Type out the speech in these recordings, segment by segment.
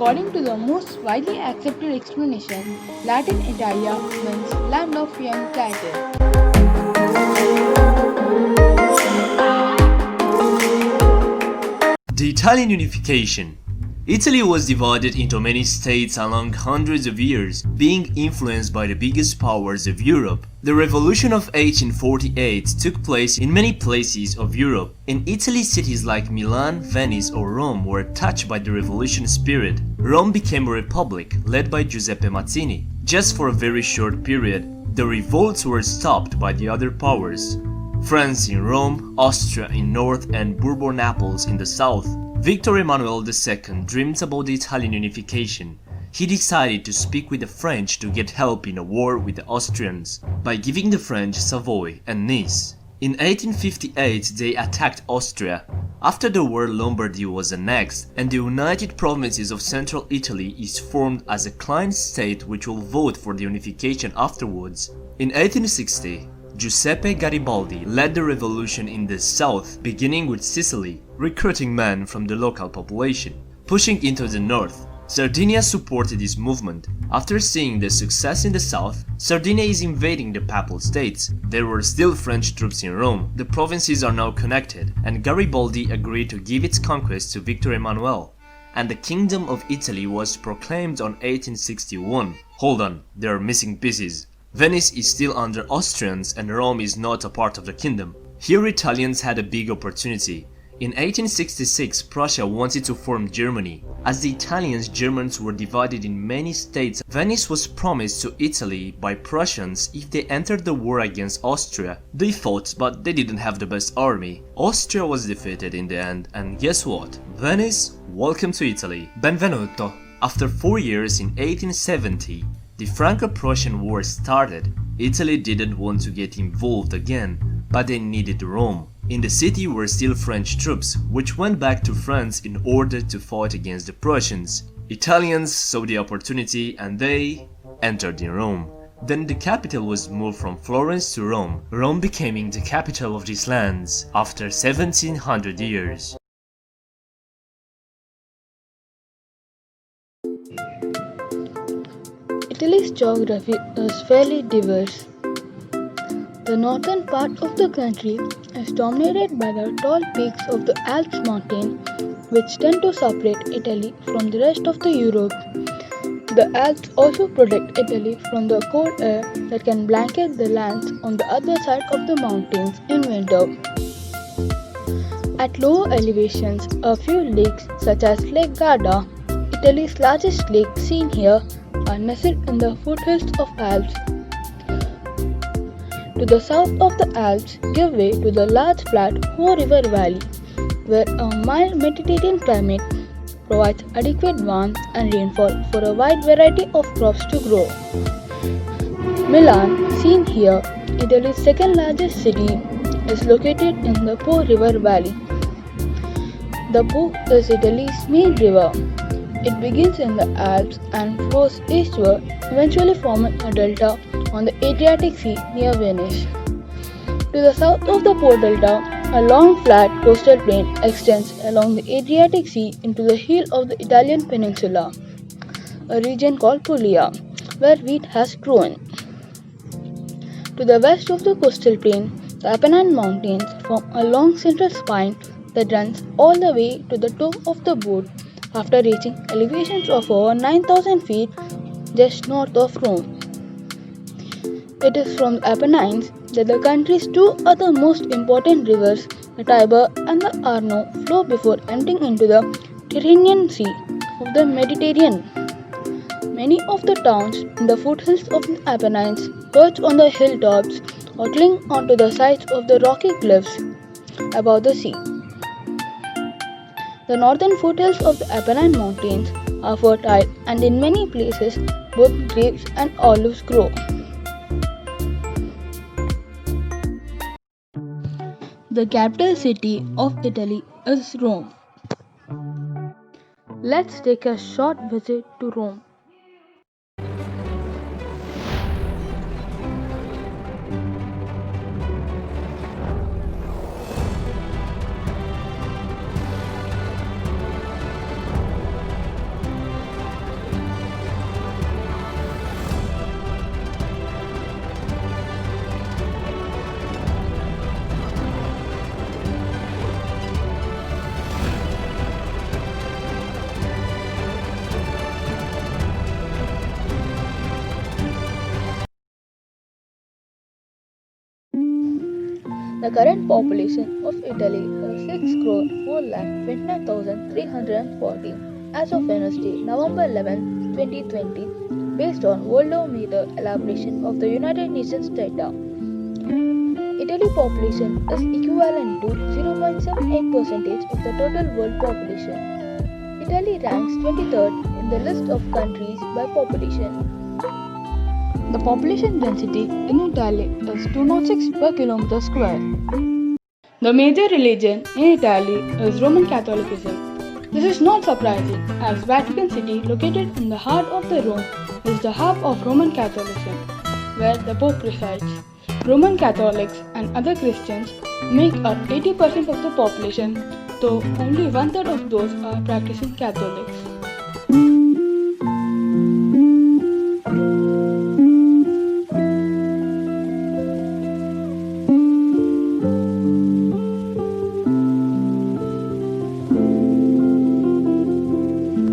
According to the most widely accepted explanation, Latin Italia means land of young cattle. The Italian unification. Italy was divided into many states along hundreds of years, being influenced by the biggest powers of Europe. The Revolution of 1848 took place in many places of Europe. In Italy, cities like Milan, Venice or Rome were touched by the revolution spirit. Rome became a republic, led by Giuseppe Mazzini. Just for a very short period, the revolts were stopped by the other powers. France in Rome, Austria in north and Bourbon-Naples in the south. Victor Emmanuel II dreamed about the Italian unification. He decided to speak with the French to get help in a war with the Austrians by giving the French Savoy and Nice. In 1858 they attacked Austria. After the war, Lombardy was annexed and the United Provinces of Central Italy is formed as a client state which will vote for the unification afterwards. In 1860, Giuseppe Garibaldi led the revolution in the south, beginning with Sicily, recruiting men from the local population. Pushing into the north, Sardinia supported this movement. After seeing the success in the south, Sardinia is invading the Papal States. There were still French troops in Rome. The provinces are now connected, and Garibaldi agreed to give its conquest to Victor Emmanuel. And the Kingdom of Italy was proclaimed on 1861. Hold on, there are missing pieces. Venice is still under Austrians and Rome is not a part of the kingdom. Here Italians had a big opportunity. In 1866, Prussia wanted to form Germany. As the Italians, Germans were divided in many states. Venice was promised to Italy by Prussians if they entered the war against Austria. They fought, but they didn't have the best army. Austria was defeated in the end, and guess what? Venice, welcome to Italy. Benvenuto. After 4 years in 1870, the Franco-Prussian War started. Italy didn't want to get involved again, but they needed Rome. In the city were still French troops, which went back to France in order to fight against the Prussians. Italians saw the opportunity and they entered in Rome. Then the capital was moved from Florence to Rome, Rome becoming the capital of these lands after 1700 years. Italy's geography is fairly diverse. The northern part of the country is dominated by the tall peaks of the Alps mountain, which tend to separate Italy from the rest of the Europe. The Alps also protect Italy from the cold air that can blanket the lands on the other side of the mountains in winter. At lower elevations, a few lakes such as Lake Garda, Italy's largest lake seen here, are nestled in the foothills of Alps. To the south of the Alps give way to the large flat Ho River Valley, where a mild Mediterranean climate provides adequate warmth and rainfall for a wide variety of crops to grow. Milan, seen here, Italy's second largest city, is located in the Po River Valley. The Po is Italy's main river. It begins in the Alps and flows eastward, eventually forming a delta on the Adriatic Sea near Venice. To the south of the Po Delta, a long flat coastal plain extends along the Adriatic Sea into the heel of the Italian peninsula, a region called Puglia, where wheat has grown. To the west of the coastal plain, the Apennine Mountains form a long central spine that runs all the way to the top of the board after reaching elevations of over 9,000 feet just north of Rome. It is from the Apennines that the country's two other most important rivers, the Tiber and the Arno, flow before emptying into the Tyrrhenian Sea of the Mediterranean. Many of the towns in the foothills of the Apennines perch on the hilltops or cling onto the sides of the rocky cliffs above the sea. The northern foothills of the Apennine Mountains are fertile and in many places both grapes and olives grow. The capital city of Italy is Rome. Let's take a short visit to Rome. The current population of Italy is 6,4,29,340 as of Wednesday, November 11, 2020, based on Worldometer elaboration of the United Nations data. Italy population is equivalent to 0.78% of the total world population. Italy ranks 23rd in the list of countries by population. The population density in Italy is 206 per kilometer square. The major religion in Italy is Roman Catholicism. This is not surprising as Vatican City, located in the heart of the Rome, is the hub of Roman Catholicism, where the Pope resides. Roman Catholics and other Christians make up 80% of the population, though only one-third of those are practicing Catholics.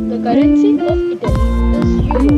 The currency of Italy is euro.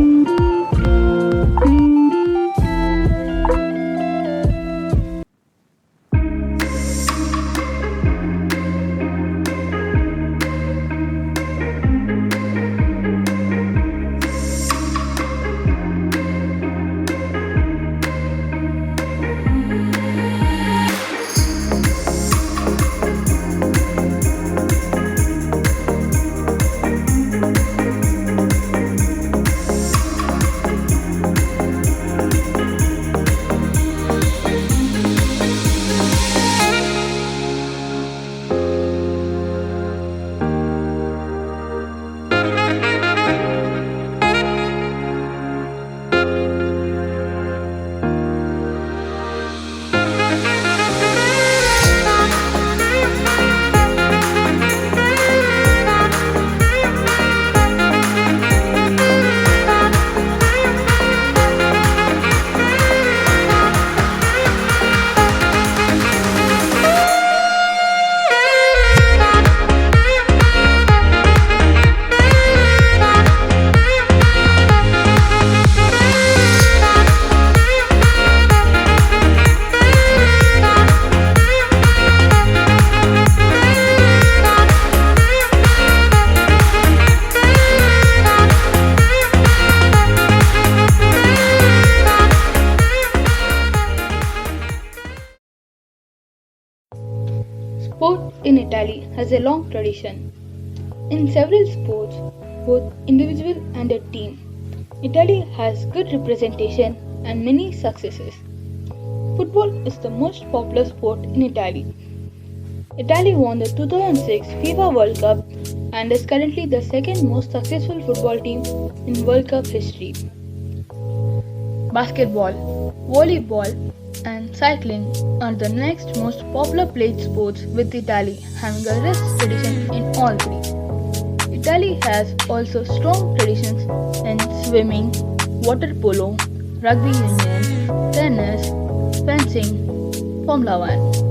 Sport in Italy has a long tradition. In several sports, both individual and a team, Italy has good representation and many successes. Football is the most popular sport in Italy. Italy won the 2006 FIFA World Cup and is currently the second most successful football team in World Cup history. Basketball, volleyball, and cycling are the next most popular played sports, with Italy having a rich tradition in all three. Italy has also strong traditions in swimming, water polo, rugby union, tennis, fencing, Formula One.